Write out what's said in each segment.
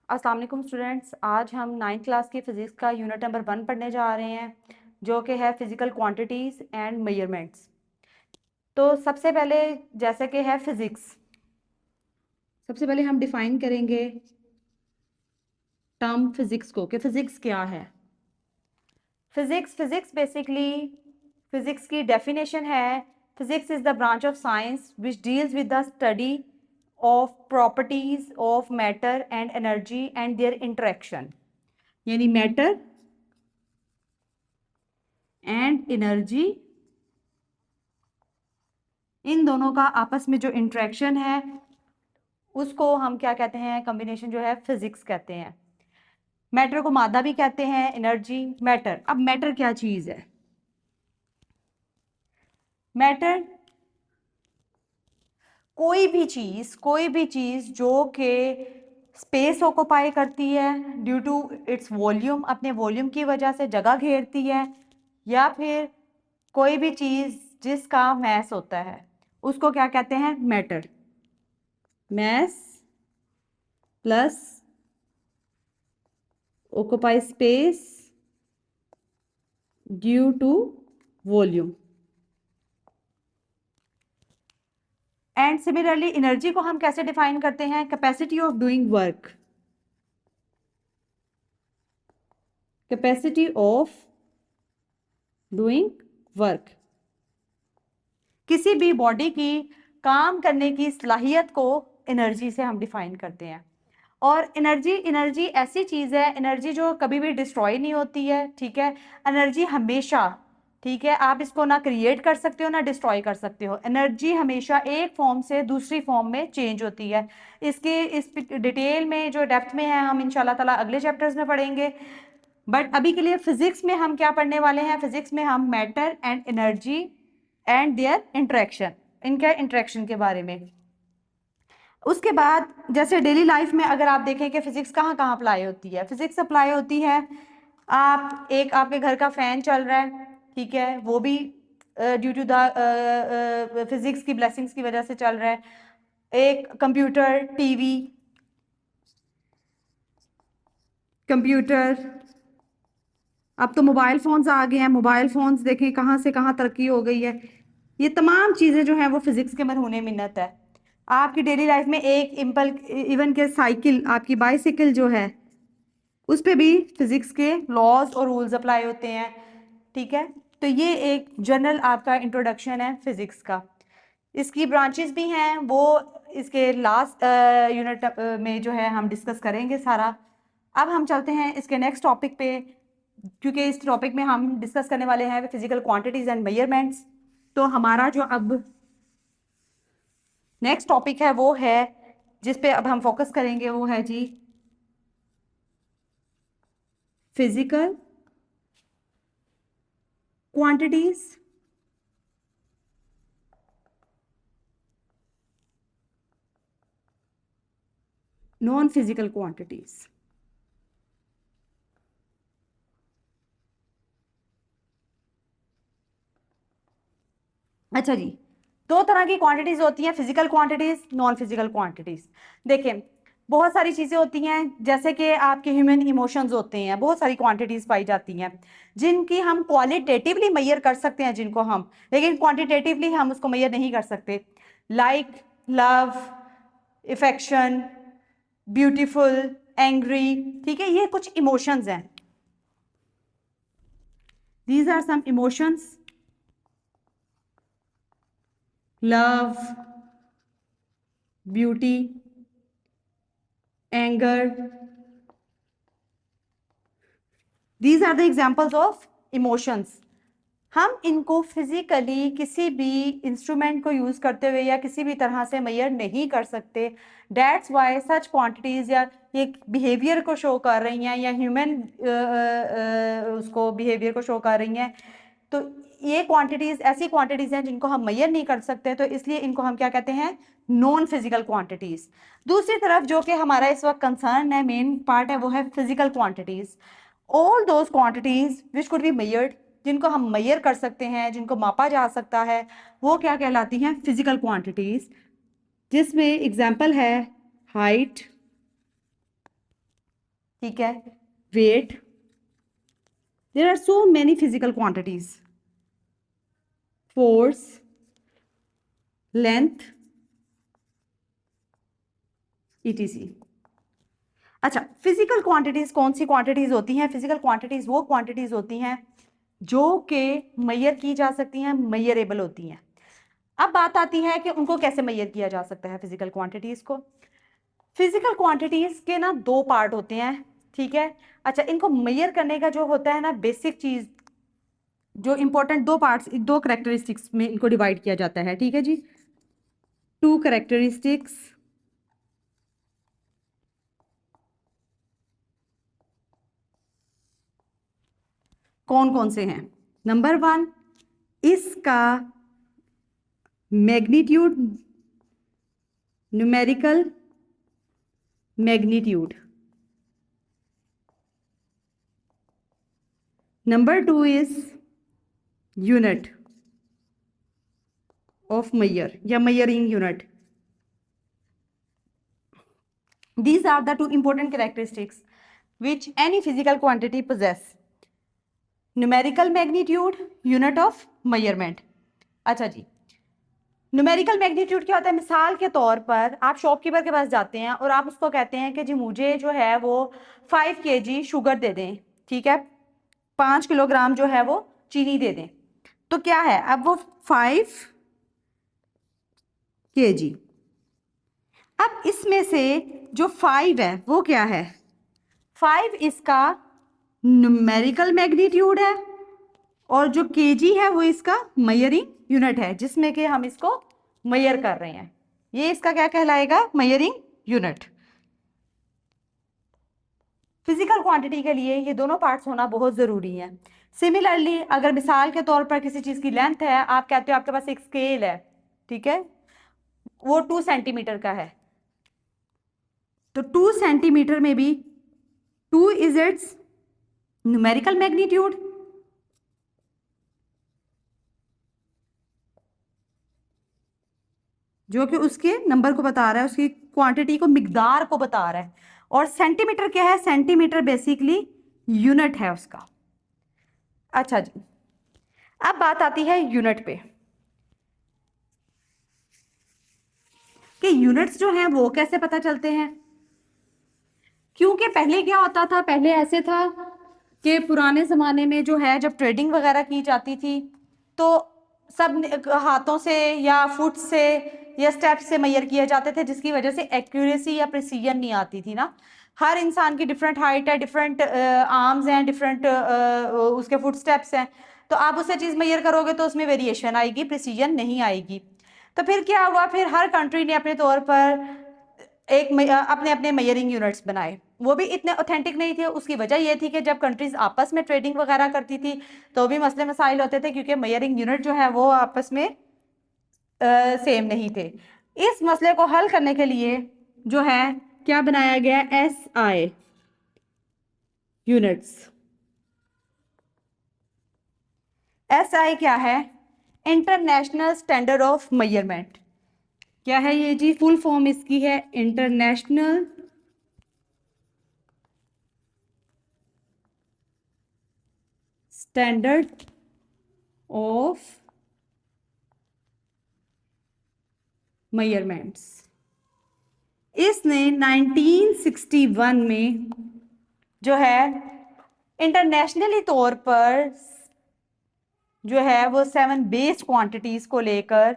अस्सलाम वालेकुम स्टूडेंट्स, आज हम 9th क्लास की फ़िज़िक्स का यूनिट नंबर 1 पढ़ने जा रहे हैं, जो कि है फ़िज़िकल क्वांटिटीज़ एंड मेजरमेंट्स। तो सबसे पहले जैसे कि है फ़िज़िक्स, सबसे पहले हम डिफ़ाइन करेंगे टर्म फ़िज़िक्स को कि फ़िज़िक्स क्या है। फ़िज़िक्स बेसिकली फ़िज़िक्स की डेफिनेशन है, physics is the branch of science which deals with the study of properties of matter and energy and there interaction. यानी मैटर एंड एनर्जी, इन दोनों का आपस में जो इंटरेक्शन है उसको हम क्या कहते हैं, कॉम्बिनेशन जो है फिजिक्स कहते हैं। मैटर को मादा भी कहते हैं, एनर्जी मैटर। अब मैटर क्या चीज है? मैटर कोई भी चीज जो कि स्पेस ऑक्युपाई करती है ड्यू टू इट्स वॉल्यूम, अपने वॉल्यूम की वजह से जगह घेरती है, या फिर कोई भी चीज जिसका मैस होता है उसको क्या कहते हैं? Matter. Mass plus occupy space due to volume। And similarly energy को हम कैसे डिफाइन करते हैं? Capacity of doing work, capacity of doing work, किसी भी बॉडी की काम करने की सलाहियत को एनर्जी से हम डिफाइन करते हैं। और एनर्जी ऐसी चीज है, एनर्जी जो कभी भी डिस्ट्रॉय नहीं होती है, ठीक है। एनर्जी हमेशा, ठीक है, आप इसको ना क्रिएट कर सकते हो ना डिस्ट्रॉय कर सकते हो। एनर्जी हमेशा एक फॉर्म से दूसरी फॉर्म में चेंज होती है। इसके इस डिटेल में जो डेप्थ में है हम इंशाल्लाह ताला अगले चैप्टर्स में पढ़ेंगे। बट अभी के लिए फिजिक्स में हम क्या पढ़ने वाले हैं? फिजिक्स में हम matter and energy and there interaction, इनके इंटरेक्शन के बारे में। उसके बाद जैसे डेली लाइफ में अगर आप देखें कि फिजिक्स कहाँ कहाँ अप्लाई होती है, फिजिक्स अप्लाई होती है, आप एक आपके घर का फैन चल रहा है, ठीक है, वो भी ड्यू टू द फिजिक्स की ब्लेसिंग्स की वजह से चल रहा है। एक कंप्यूटर, अब तो मोबाइल फोन्स आ गए हैं, मोबाइल फोन्स देखें कहाँ से कहाँ तरक्की हो गई है। ये तमाम चीज़ें जो हैं वो फिजिक्स के मरहूने मिन्नत है। आपकी डेली लाइफ में एक इम्पल, इवन के साइकिल, आपकी बाइसिकल जो है उस पे भी फिजिक्स के लॉज और रूल्स अप्लाई होते हैं, ठीक है। तो ये एक जनरल आपका इंट्रोडक्शन है फिजिक्स का। इसकी ब्रांचेस भी हैं, वो इसके लास्ट यूनिट में जो है हम डिस्कस करेंगे सारा। अब हम चलते हैं इसके नेक्स्ट टॉपिक पे, क्योंकि इस टॉपिक में हम डिस्कस करने वाले हैं फिजिकल क्वांटिटीज एंड मेजरमेंट्स। तो हमारा जो अब नेक्स्ट टॉपिक है वो है, जिस पे अब हम फोकस करेंगे, वो है जी physical quantities non physical quantities. अच्छा जी, दो तरह की क्वांटिटीज होती हैं, physical quantities, non physical quantities. देखिए, बहुत सारी चीजें होती हैं, जैसे कि आपके ह्यूमन इमोशंस होते हैं, बहुत सारी क्वांटिटीज पाई जाती हैं जिनकी हम क्वालिटेटिवली मैयर कर सकते हैं, जिनको हम, लेकिन क्वांटिटेटिवली हम उसको मैयर नहीं कर सकते। Like love, affection, beautiful, angry, ठीक है, ये कुछ इमोशंस हैं। These are some emotions, love, beauty, anger, these are the examples of emotions. हम इनको फिजिकली किसी भी इंस्ट्रूमेंट को यूज करते हुए या किसी भी तरह से मेजर नहीं कर सकते। दैट्स वाई सच क्वांटिटीज या ये बिहेवियर को शो कर रही हैं, या ह्यूमन उसको बिहेवियर को शो कर रही हैं। तो ये क्वांटिटीज ऐसी क्वांटिटीज हैं जिनको हम मेजर नहीं कर सकते, तो इसलिए इनको हम क्या कहते हैं? Non physical quantities. दूसरी तरफ जो कि हमारा इस वक्त कंसर्न है, मेन पार्ट है, वो है physical quantities. All those quantities which could be measured, जिनको हम मेजर कर सकते हैं, जिनको मापा जा सकता है, वो क्या कहलाती हैं? Physical quantities. जिसमें एग्जाम्पल है हाइट, ठीक है, weight, there are so many physical quantities, force, length, E T C. अच्छा, फिजिकल क्वांटिटीज कौन सी क्वांटिटीज होती हैं? फिजिकल क्वांटिटीज वो क्वांटिटीज होती हैं जो कि मेजर की जा सकती हैं, मेजरेबल होती हैं। अब बात आती है कि उनको कैसे मेजर किया जा सकता है फिजिकल क्वांटिटीज को। फिजिकल क्वांटिटीज के ना दो पार्ट होते हैं, ठीक है। अच्छा, इनको मेजर करने का जो होता है ना बेसिक चीज, जो इंपॉर्टेंट दो पार्ट्स, दो करेक्टरिस्टिक्स में इनको डिवाइड किया जाता है, ठीक है जी। टू करेक्टरिस्टिक्स, कौन कौन से हैं? नंबर वन, इसका magnitude, numerical magnitude. Number two is unit of measure या measuring unit. These are the two important characteristics which any physical quantity possess. Numerical magnitude, unit of measurement. अच्छा जी, numerical magnitude क्या होता है? मिसाल के तौर पर आप शॉपकीपर के पास जाते हैं और आप उसको कहते हैं कि जी मुझे जो है वो 5 kg शुगर दे दें, ठीक है, 5 किलोग्राम जो है वो चीनी दे दें। तो क्या है, अब वो 5 kg, अब इसमें से जो 5 है वो क्या है? 5 इसका न्यूमेरिकल मैग्नीट्यूड है और जो केजी है वो इसका मेजरिंग यूनिट है, जिसमें कि हम इसको मेजर कर रहे हैं। ये इसका क्या कहलाएगा? Measuring unit. फिजिकल क्वांटिटी के लिए ये दोनों पार्ट्स होना बहुत ज़रूरी है। सिमिलरली अगर मिसाल के तौर पर किसी चीज़ की लेंथ है, आप कहते हो आपके पास एक स्केल है, ठीक है, वो 2 सेंटीमीटर का है, तो 2 सेंटीमीटर में भी 2 इज इट्स न्यूमेरिकल मैग्नीट्यूड, जो कि उसके नंबर को बता रहा है, उसकी क्वांटिटी को, मिकदार को बता रहा है। और सेंटीमीटर क्या है? सेंटीमीटर बेसिकली यूनिट है उसका। अच्छा जी, अब बात आती है यूनिट पे कि यूनिट्स जो हैं वो कैसे पता चलते हैं। क्योंकि पहले क्या होता था, पहले ऐसे था कि पुराने ज़माने में जो है जब ट्रेडिंग वगैरह की जाती थी तो सब हाथों से या फुट से या स्टेप से मेजर किए जाते थे, जिसकी वजह से एक्यूरेसी या प्रिसीजन नहीं आती थी ना। हर इंसान की डिफरेंट हाइट है, डिफरेंट आर्म्स हैं, डिफरेंट उसके फुट स्टेप्स हैं, तो आप उससे चीज़ मेजर करोगे तो उसमें वेरिएशन आएगी, प्रिसीजन नहीं आएगी। तो फिर क्या हुआ, फिर हर कंट्री ने अपने तौर पर अपने अपने मेजरिंग यूनिट्स बनाए। वो भी इतने ऑथेंटिक नहीं थे। उसकी वजह ये थी कि जब कंट्रीज आपस में ट्रेडिंग वगैरह करती थी तो भी मसले मसाइल होते थे, क्योंकि मेजरिंग यूनिट जो है वो आपस में सेम नहीं थे। इस मसले को हल करने के लिए जो है क्या बनाया गया? SI units. SI क्या है? International standard of measurement. क्या है ये जी? फुल फॉर्म इसकी है इंटरनेशनल स्टैंडर्ड ऑफ मेजरमेंट्स। इसने 1961 में जो है इंटरनेशनली तौर पर जो है वो 7 बेस क्वांटिटीज को लेकर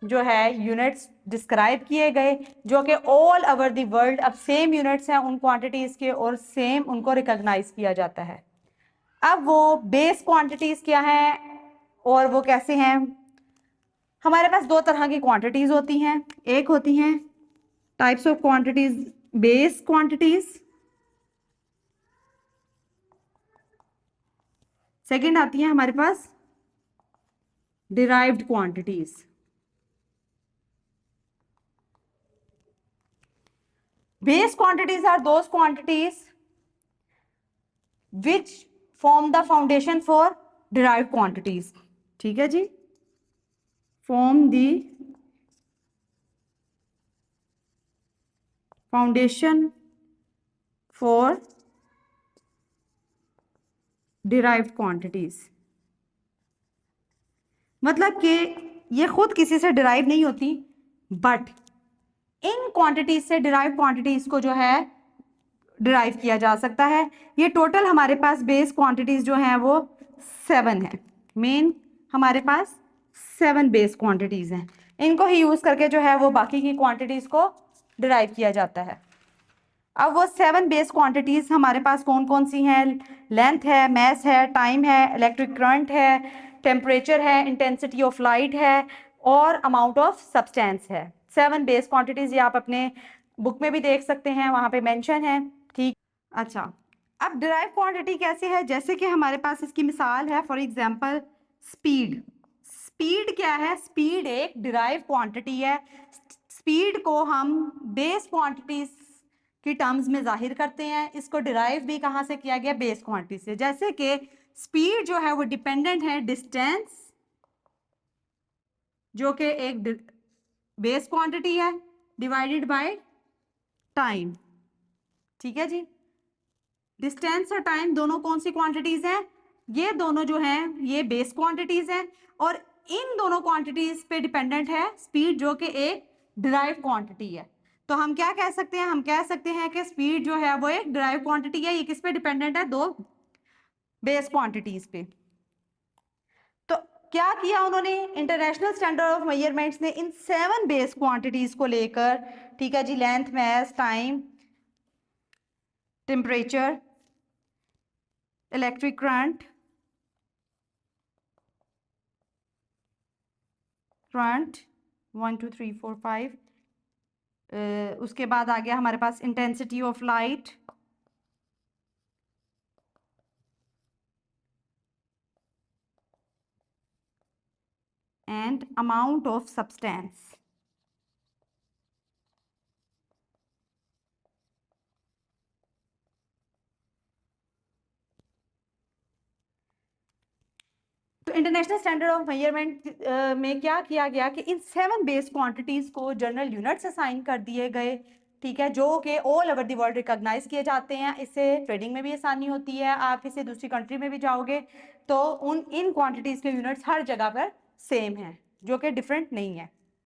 जो है यूनिट्स डिस्क्राइब किए गए, जो कि ऑल ओवर द वर्ल्ड अब सेम यूनिट्स हैं उन क्वांटिटीज के और सेम उनको रिकॉग्नाइज किया जाता है। अब वो बेस क्वांटिटीज क्या हैं और वो कैसे हैं? हमारे पास दो तरह की क्वांटिटीज होती हैं। एक होती हैं types of quantities, base quantities, second आती है हमारे पास derived quantities. Base quantities are those quantities which form the foundation for derived quantities. ठीक है जी, form the foundation for derived quantities, मतलब कि ये खुद किसी से डिराइव नहीं होती, बट इन क्वांटिटीज से डिराइव क्वांटिटीज को जो है डिराइव किया जा सकता है। ये टोटल हमारे पास बेस क्वांटिटीज जो हैं वो 7 है। मेन हमारे पास 7 बेस क्वांटिटीज हैं, इनको ही यूज करके जो है वो बाकी की क्वांटिटीज को डिराइव किया जाता है। अब वो 7 बेस क्वांटिटीज हमारे पास कौन कौन सी हैं? लेंथ है, मैस है, टाइम है, इलेक्ट्रिक करंट है, टेम्परेचर है, इंटेंसिटी ऑफ लाइट है और अमाउंट ऑफ सब्सटेंस है। 7 बेस क्वांटिटीज, ये आप अपने बुक में भी देख सकते हैं, वहां पे मेंशन है। ठीक, अच्छा, अब डिराइव क्वांटिटी कैसे है? जैसे कि हमारे पास इसकी मिसाल है, फॉर एग्जांपल स्पीड। स्पीड क्या है? स्पीड एक डिराइव क्वांटिटी है। स्पीड को हम बेस क्वांटिटीज की टर्म्स में जाहिर करते हैं। इसको डिराइव भी कहाँ से किया गया? बेस क्वांटिटी से। जैसे कि स्पीड जो है वो डिपेंडेंट है डिस्टेंस, जो कि एक बेस क्वांटिटी है, डिवाइडेड बाय टाइम। ठीक है जी, डिस्टेंस और टाइम दोनों कौन सी क्वांटिटीज हैं? ये दोनों जो हैं ये बेस क्वांटिटीज हैं, और इन दोनों क्वांटिटीज पे डिपेंडेंट है स्पीड, जो कि एक डिराइव क्वांटिटी है। तो हम क्या कह सकते हैं? हम कह सकते हैं कि स्पीड जो है वो एक डिराइव क्वांटिटी है। ये किस पे डिपेंडेंट है? दो बेस क्वांटिटीज पे। तो क्या किया उन्होंने? इंटरनेशनल स्टैंडर्ड ऑफ मेजरमेंट्स ने इन 7 बेस क्वांटिटीज को लेकर, ठीक है जी, length, mass, time, temperature, electric current, current 1 2 3 4 5, उसके बाद आ गया हमारे पास intensity of light, and amount of substance. तो इंटरनेशनल स्टैंडर्ड ऑफ मेजरमेंट में क्या किया गया कि इन 7 बेस क्वांटिटीज को जनरल यूनिट्स असाइन कर दिए गए, ठीक है, जो कि all over the world recognise किए जाते हैं। इससे ट्रेडिंग में भी आसानी होती है। आप किसी दूसरी कंट्री में भी जाओगे तो इन क्वांटिटीज के यूनिट्स हर जगह पर सेम हैं, जो कि डिफरेंट नहीं है।